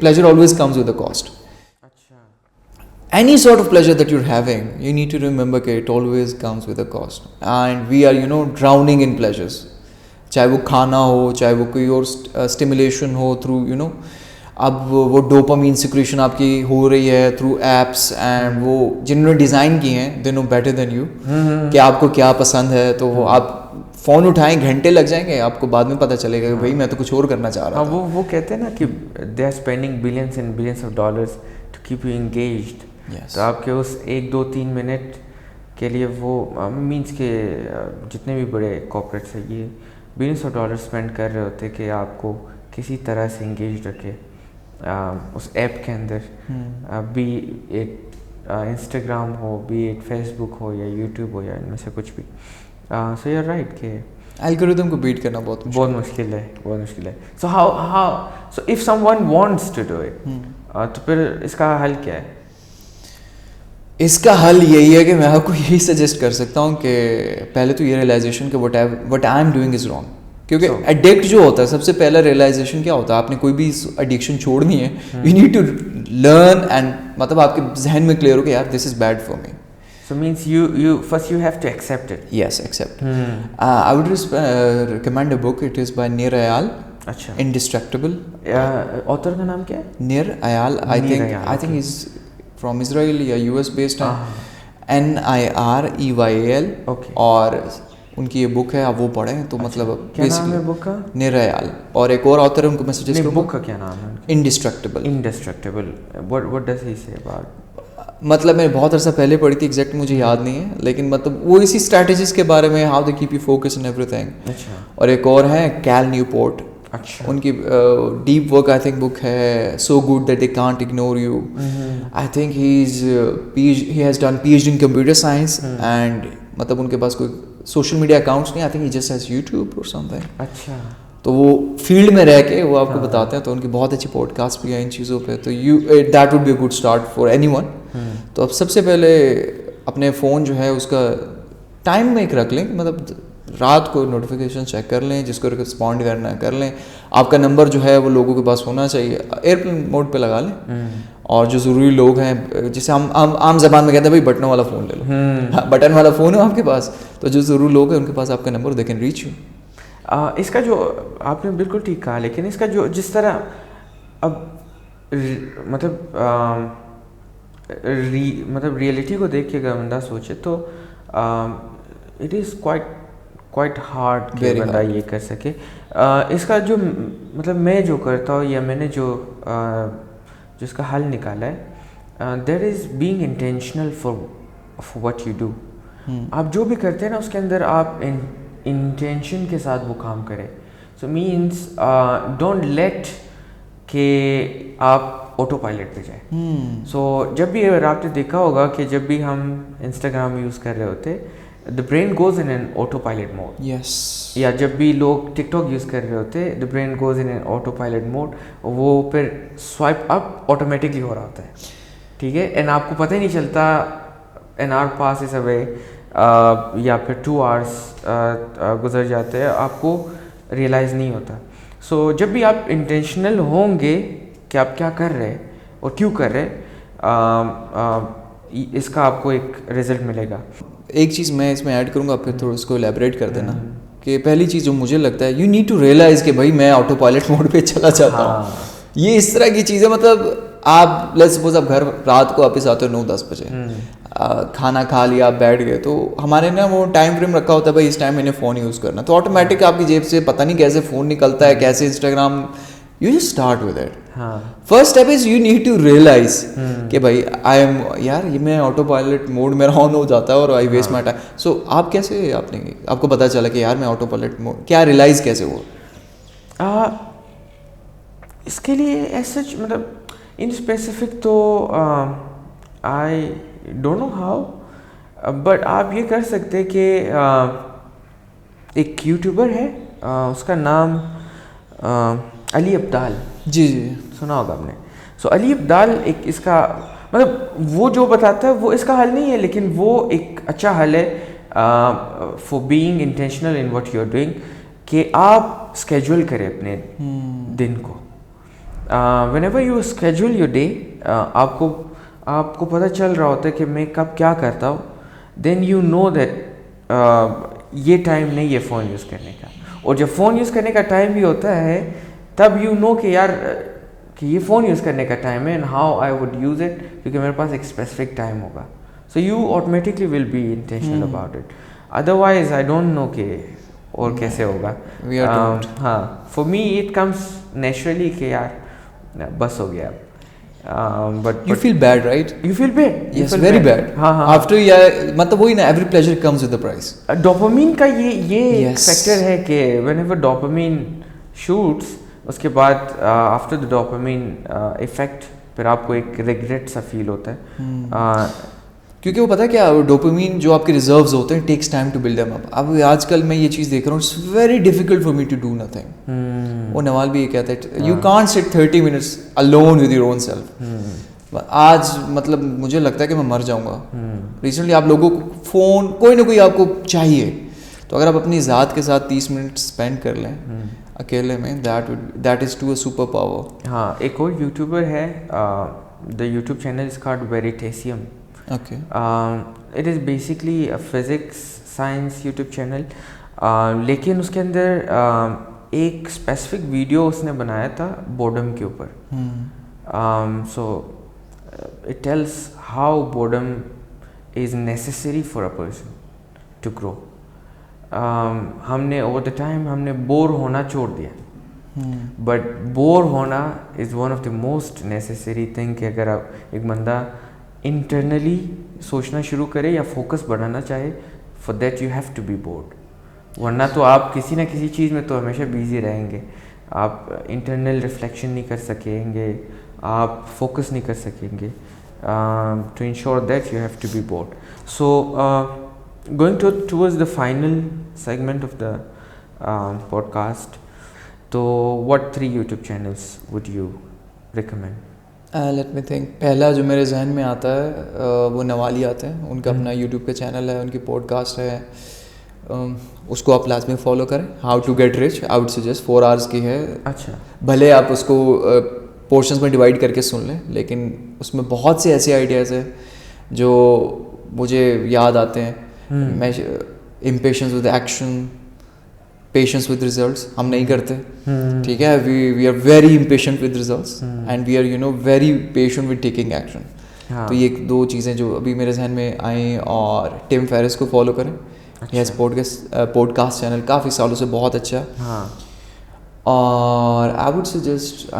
pleasure always comes with a cost. Any sort of pleasure that you're having, you need to remember that it always comes with a cost. And we are, drowning in pleasures. چاہے وہ کھانا ہو, چاہے وہ کوئی اور stimulation ہو through you know, اب وہ ڈوپامین سیکریشن آپ کی ہو رہی ہے تھرو ایپس, اینڈ وہ جنہوں نے ڈیزائن کی ہیں دے نو بیٹر دین یو کہ آپ کو کیا پسند ہے. تو وہ آپ فون اٹھائیں, گھنٹے لگ جائیں گے, آپ کو بعد میں پتہ چلے گا کہ بھائی میں تو کچھ اور کرنا چاہ رہا تھا. وہ کہتے ہیں نا کہ they are spending billions and billions of dollars to keep you engaged. تو آپ کے اس 1-2-3 منٹ کے لیے وہ مینس کہ جتنے بھی بڑے کارپوریٹس ہیں یہ بلینس آف ڈالر اسپینڈ کر رہے ہوتے کہ آپ کو کسی طرح سے انگیج رکھے اس ایپ کے اندر, بی ایٹ انسٹاگرام ہو, بی ایٹ فیس بک ہو, یا یوٹیوب ہو, یا ان میں سے کچھ بھی. سو یو آر رائٹ کہ الگورتھم کو بیٹ کرنا بہت مشکل ہے. So so if someone wants to do it, تو پھر اس کا حل کیا ہے؟ اس کا حل یہی ہے کہ میں آپ کو یہی سجیسٹ کر سکتا ہوں کہ پہلے تو یہ ریئلائزیشن کہ what I am doing is wrong. کیونکہ ایڈکٹ جو ہوتا ہے سب سے پہلا ریئلائزیشن کیا ہوتا ہے, آپ نے کوئی بھی ایڈکشن چھوڑنی ہے, you need to learn and مطلب آپ کے ذہن میں کلیئر ہو کہ یار this is bad for me. So means you first you have to accept it. Yes, accept. I would recommend a book. It is by Nir Eyal. Achha. Indestructible. Author کا نام کیا ہے؟ Nir Eyal. I think he's from Israel یا US based ہے. NIREYAL. Okay. اور ان کی یہ بک ہے, آپ وہ پڑھیں تو مطلب کیا نام ہے بک کا؟ نیر ایال. اور ایک اور آتھر ہے ان کو میں سجیسٹ کروں. بک کا کیا نام ہے؟ انڈسٹرکٹیبل. What does he say about? مطلب میں بہت عرصہ پہلے پڑھی تھی, ایگزیکٹ مجھے یاد نہیں ہے, لیکن مطلب وہ اسی اسٹریٹجیز کے بارے میں, how they keep you focus in every thing. اور ایک اور ہے کیل نیوپورٹ, ان کی ڈیپ ورک آئی تھنک بک ہے so good that they can't ignore you. I think he has done PhD in computer science, and مطلب ان کے پاس کوئی سوشل میڈیا اکاؤنٹس نہیں, آئی think he just has YouTube اور سم تھنگ. اچھا. تو وہ field میں رہ کے وہ آپ کو بتاتے ہیں, تو ان کی بہت اچھی پوڈ کاسٹ بھی ہیں ان چیزوں پہ. تو that would be a good start for anyone. تو اب سب سے پہلے اپنے فون جو ہے اس کا ٹائم میں ایک رکھ لیں, مطلب رات کو نوٹیفیکیشن چیک کر لیں, جس کو رسپونڈ کرنا ہے کر لیں. آپ کا نمبر جو ہے وہ لوگوں کے پاس ہونا چاہیے, ایئرپلین موڈ پہ لگا لیں. اور جو ضروری لوگ ہیں, جسے ہم عام زبان میں کہتے ہیں بھائی بٹن والا فون لے لو, بٹن والا فون ہے آپ کے پاس, تو جو ضروری لوگ ہیں ان کے پاس آپ کا number they can reach you. اس کا جو آپ نے بالکل ٹھیک کہا, لیکن اس کا جو جس طرح اب مطلب ریئلٹی کو دیکھ کے اگر بندہ سوچے تو اٹ از کوائٹ ہارڈ کہ بندہ یہ کر سکے. اس کا جو مطلب میں جو کرتا ہوں, یا میں نے جو اس کا حل نکالا ہے, that is being intentional for what you do. آپ جو بھی کرتے ہیں نا اس کے اندر آپ انٹینشن کے ساتھ وہ کام کریں. سو مینس ڈونٹ لیٹ کہ آپ آٹو پائلٹ پہ جائیں. سو جب بھی اگر آپ نے دیکھا ہوگا کہ جب بھی ہم انسٹاگرام یوز کر رہے ہوتے, the brain goes in an autopilot mode. Yes. یا جب بھی لوگ ٹک ٹاک یوز کر رہے ہوتے, the brain goes in an autopilot mode. وہ پھر سوائپ اپ آٹومیٹکلی ہو رہا ہوتا ہے, ٹھیک ہے, اینڈ آپ کو پتہ ہی نہیں چلتا این آور پاس از اوے, یا پھر 2 hours گزر جاتے ہیں, آپ کو ریئلائز نہیں ہوتا. سو جب بھی آپ انٹینشنل ہوں گے کہ آپ کیا کر رہے اور کیوں کر رہے, اس کا آپ کو ایک رزلٹ ملے گا. ایک چیز میں اس میں ایڈ کروں گا, پھر تھوڑا اس کو الیبریٹ کر دینا, کہ پہلی چیز جو مجھے لگتا ہے, یو نیڈ ٹو ریئلائز کہ بھائی میں آٹو پائلٹ موڈ پہ چلا جاتا ہوں. یہ اس طرح کی چیزیں, مطلب آپ لیٹس سپوز آپ گھر رات کو واپس آتے ہو 9-10 بجے, کھانا کھا لیا, آپ بیٹھ گئے, تو ہمارے نا وہ ٹائم فریم رکھا ہوتا ہے بھائی اس ٹائم میں نے فون یوز کرنا, تو آٹومیٹک آپ کی جیب سے پتہ نہیں کیسے فون نکلتا ہے, کیسے Instagram. You just start with it. First step is you need to realise کہ بھائی آئی ایم, یار یہ میں آٹو پائلٹ موڈ میرا آن ہو جاتا ہے اور آئی ویسٹ مائی ٹائم. سو آپ کیسے, آپ کو پتہ چلا کہ یار میں آٹو پائلٹ موڈ, کیا ریئلائز کیسے ہوا؟ اس کے لیے ایسا مطلب ان اسپیسیفک تو I don't know how, but آپ یہ کر سکتے کہ ایک یوٹیوبر ہے, اس کا نام علی ابدال. جی جی سنا ہوگا آپ نے. سو علی ابدال ایک اس کا مطلب وہ جو بتاتا ہے وہ اس کا حل نہیں ہے, لیکن وہ ایک اچھا حل ہے for being intentional in what you are doing, کہ آپ اسکیجول کریں اپنے دن کو. Whenever you schedule your day, آپ کو پتہ چل رہا ہوتا ہے کہ میں کب کیا کرتا ہوں, دین یو نو دیٹ یہ ٹائم نہیں یہ فون یوز کرنے کا. اور جب فون یوز کرنے کا ٹائم بھی ہوتا ہے تب یو نو کہ یار کہ یہ فون یوز کرنے کا ٹائم ہے and how I would use it, کیونکہ میرے پاس ایک اسپیسیفک ٹائم ہوگا. So you automatically will be intentional about it. Otherwise I don't know کہ اور کیسے ہوگا. ہاں for me it comes naturally کہ یار بس ہو گیا. But you feel bad, right? You feel bad. Yes, very bad. After مطلب وہی نا, every pleasure comes with a price. Dopamine کا یہ ایک فیکٹر ہے کہ whenever ڈوپامین shoots, اس کے بعد after the dopamine effect پھر آپ کو ایک ریگریٹ سا فیل ہوتا ہے. کیونکہ وہ پتہ ہے کیا, ڈوپامین جو آپ کے ریزروز ہوتے ہیں takes time to build them up. اب آج کل میں یہ چیز دیکھ رہا ہوں, it's very difficult for me to do nothing. وہ نوال بھی یہ کہتا ہے, یو کانٹ سٹ 30 minutes alone with your own self. آج مطلب مجھے لگتا ہے کہ میں مر جاؤں گا. ریسنٹلی آپ لوگوں کو فون کوئی نہ کوئی آپ کو چاہیے, تو اگر آپ اپنی ذات کے ساتھ 30 منٹ اسپینڈ کر لیں اکیلے میں, that is too a super power. ہاں ایک اور یوٹیوبر ہے, the YouTube channel is called Veritasium. Okay. It is basically a physics science YouTube channel. لیکن اس کے اندر ایک اسپیسیفک ویڈیو اس نے بنایا تھا بورڈم کے اوپر. So it tells how boredom is necessary for a person to grow. ہم نے over the time ہم نے بور ہونا چھوڑ دیا, but بور ہونا is one of the most necessary thing. کہ اگر آپ ایک بندہ انٹرنلی سوچنا شروع کرے یا فوکس بڑھانا چاہے, for that you have to be bored. ورنہ تو آپ کسی نہ کسی چیز میں تو ہمیشہ بیزی رہیں گے, آپ انٹرنل ریفلیکشن نہیں کر سکیں گے, آپ فوکس نہیں کر سکیں گے. To ensure that you have to be bored. So going towards the final segment of the podcast, تو what 3 YouTube channels would you recommend? Let me think. پہلا جو میرے ذہن میں آتا ہے وہ نوالی آتے ہیں. ان کا اپنا یوٹیوب کا چینل ہے, ان کی پوڈ کاسٹ ہے, اس کو آپ لازمی فالو کریں. How to get rich, I would suggest 4 hours کی ہے. اچھا, بھلے آپ اس کو پورشنس میں ڈیوائڈ کر کے سن لیں, لیکن اس میں بہت سے ایسے آئیڈیاز ہیں جو مجھے یاد آتے ہیں. میں impatience with action, patience with results ہم نہیں کرتے, ٹھیک ہے. We are very impatient with results and we are very patient with taking action. تو یہ 2 چیزیں جو ابھی میرے ذہن میں آئیں. اور ٹم فیرس کو فالو کریں, یس پوڈ کاسٹ چینل کافی سالوں سے بہت اچھا. اور آئی would suggest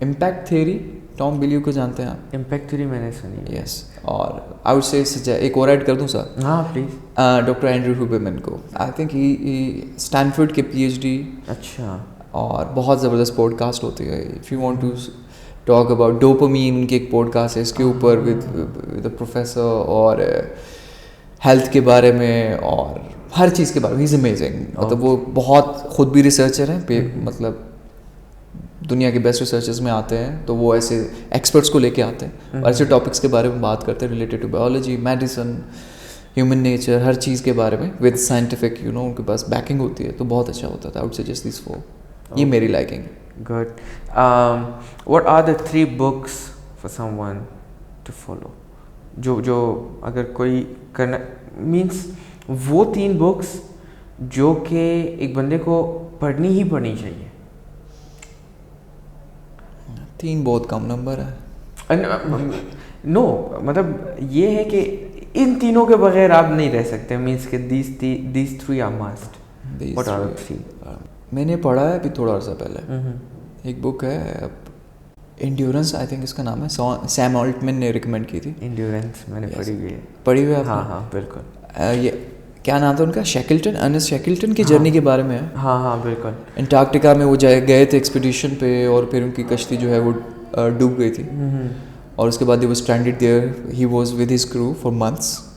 impact theory, Tom blue کو جانتے ہیں آپ؟ امپیکٹ تھیوری میں نے سنی. یس. اور آئی وڈ سے ایک اور ایڈ کر دوں سر. ہاں پلیز. ڈاکٹر اینڈریو ہوبرمین کو, آئی تھنک ہی اسٹینفورڈ کے PhD. اچھا. اور بہت زبردست پوڈ کاسٹ ہوتی ہے. If you want to talk about dopamine, ان کی ایک پوڈ کاسٹ ہے اس کے اوپر ود اے پروفیسر, اور ہیلتھ کے بارے میں اور ہر چیز کے بارے میں. He is amazing. مطلب وہ بہت خود بھی ریسرچر ہیں, مطلب دنیا کے بیسٹ ریسرچرز میں آتے ہیں, تو وہ ایسے ایکسپرٹس کو لے کے آتے ہیں اور ایسے ٹاپکس کے بارے میں بات کرتے ہیں related to biology, medicine, human nature, ہر چیز کے بارے میں ود سائنٹیفک ان کے پاس بیکنگ ہوتی ہے, تو بہت اچھا ہوتا تھا. I would suggest these 4. یہ میری liking. Good. What are the 3 books for someone to follow, جو اگر کوئی کرنا مینس وہ 3 books جو کہ ایک بندے کو پڑھنی ہی پڑھنی چاہیے؟ 3 بہت کم نمبر ہے. نو مطلب یہ ہے کہ ان تینوں کے بغیر آپ نہیں رہ سکتے, مینس کہ these 3 are must. What are the 3? میں نے پڑھا ہے ابھی تھوڑا عرصہ پہلے, ایک بک ہے انڈیورنس, آئی تھنک اس کا نام ہے, سیم آلٹمین نے ریکمینڈ کی تھی. انڈیورنس میں نے پڑھی ہوئی ہے. ہاں ہاں بالکل. یہ کیا نام تھا ان کا, شیکلٹن, ارنسٹ شیکلٹن کی جرنی کے بارے میں ہے. ہاں ہاں بالکل. انٹارکٹیکا میں وہ گئے تھے ایکسپیڈیشن پہ, اور پھر ان کی کشتی جو ہے وہ ڈوب گئی تھی, اور اس کے بعد he was stranded there. He was with his crew for months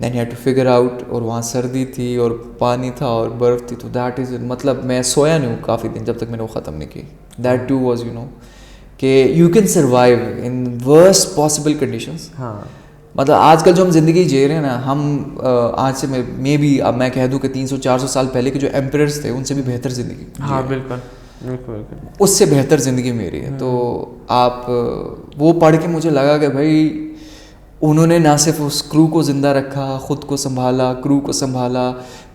Then he had to figure out, اور وہاں سردی تھی اور پانی تھا اور برف تھی, تو that is مطلب میں سویا نہیں ہوں کافی دن جب تک میں نے وہ ختم نہیں کی. That too was کہ you can survive in worst possible conditions. ہاں مطلب آج کل جو ہم زندگی جی رہے ہیں نا, ہم آج سے مے بی اب میں کہہ دوں کہ 300-400 سال پہلے کے جو ایمپررز تھے ان سے بھی بہتر زندگی. ہاں بالکل بالکل. اس سے بہتر زندگی میری ہے. تو آپ وہ پڑھ کے مجھے لگا کہ بھائی انہوں نے نہ صرف اس کرو کو زندہ رکھا, خود کو سنبھالا, کرو کو سنبھالا,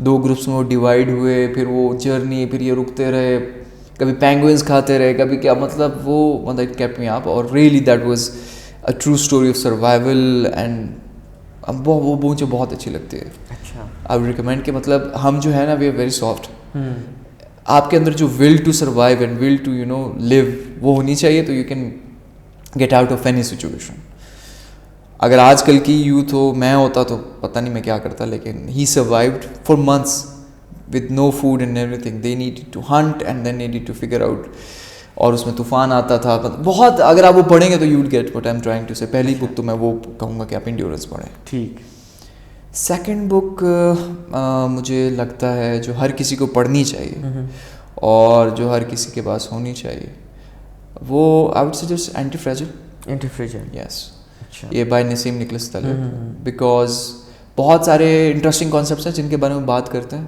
2 گروپس میں وہ ڈیوائڈ ہوئے, پھر وہ جرنی, پھر یہ رکتے رہے, کبھی پینگوئنس کھاتے رہے, کبھی کیا, مطلب وہ مطلب اٹ کیپٹ می اپ. اور really that was a true story of survival, and وہ مجھے بہت اچھی لگتی ہے. اچھا, آئی وڈ ریکمینڈ کہ مطلب ہم جو ہے نا وی آر ویری سافٹ. آپ کے اندر جو will to survive and will to live وہ ہونی چاہیے, تو you can get out of any situation. اگر آج کل کی یوتھ ہو, میں ہوتا تو پتہ نہیں میں کیا کرتا, لیکن he survived for months with no food and everything. They needed to hunt and then needed to figure out. اور اس میں طوفان آتا تھا بہت. اگر آپ وہ پڑھیں گے تو you will get what I'm trying to say. پہلی بک تو میں وہ کہوں گا کہ آپ انڈیورنس پڑھیں. ٹھیک. سیکنڈ بک مجھے لگتا ہے جو ہر کسی کو پڑھنی چاہیے اور جو ہر کسی کے پاس ہونی چاہیے, وہ I would suggest اینٹی فریجل. یس, یہ بائی نسیم نکولس طلب. بیکاز بہت سارے انٹرسٹنگ کانسیپٹس ہیں جن کے بارے میں بات کرتے ہیں,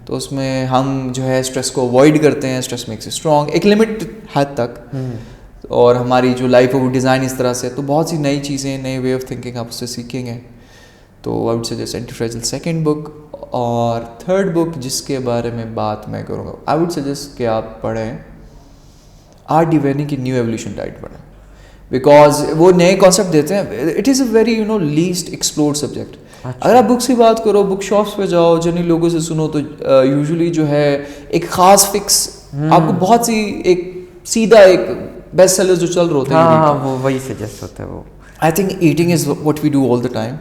تو اس میں ہم جو ہے اسٹریس کو اوائڈ کرتے ہیں. اسٹریس میکس اسٹرانگ ایک لمٹ حد تک, اور ہماری جو لائف ہے وہ ڈیزائن اس طرح سے, تو بہت سی نئی چیزیں, نئے وے آف تھنکنگ آپ اس سے سیکھیں گے. تو I would suggest antifragile second book. اور تھرڈ بک جس کے بارے میں بات میں کروں گا, آئی وڈ سجیسٹ کہ آپ پڑھیں آرٹ ڈیوینی کی نیو ایولیوشن ڈائٹ پڑھیں. بیکاز وہ نئے کانسیپٹ دیتے ہیں. It is a very least explored subject. اگر آپ بکس کی بات کرو, بک شاپس پہ جاؤ, جنرلی لوگوں سے سنو, تو یوزلی جو ہے ایک خاص فکس آپ کو بہت سی ایک سیدھا ایک بیسٹ سیلر جو چل رہے ہوتے ہیں وہ وہی سجیسٹ ہوتا ہے. وہ I think eating is what we do all the time,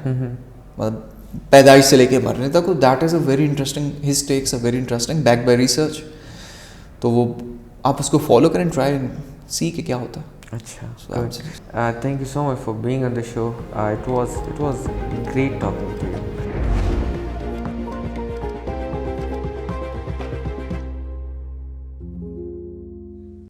مطلب پیدائش سے لے کے مرنے تک. That is a very interesting, his takes a very interesting back by research. تو وہ آپ اس کو فالو کریں, ٹرائی اینڈ سی کہ کیا ہوتا ہے. اچھا, thank you so much for being on the show. It was great talking to you.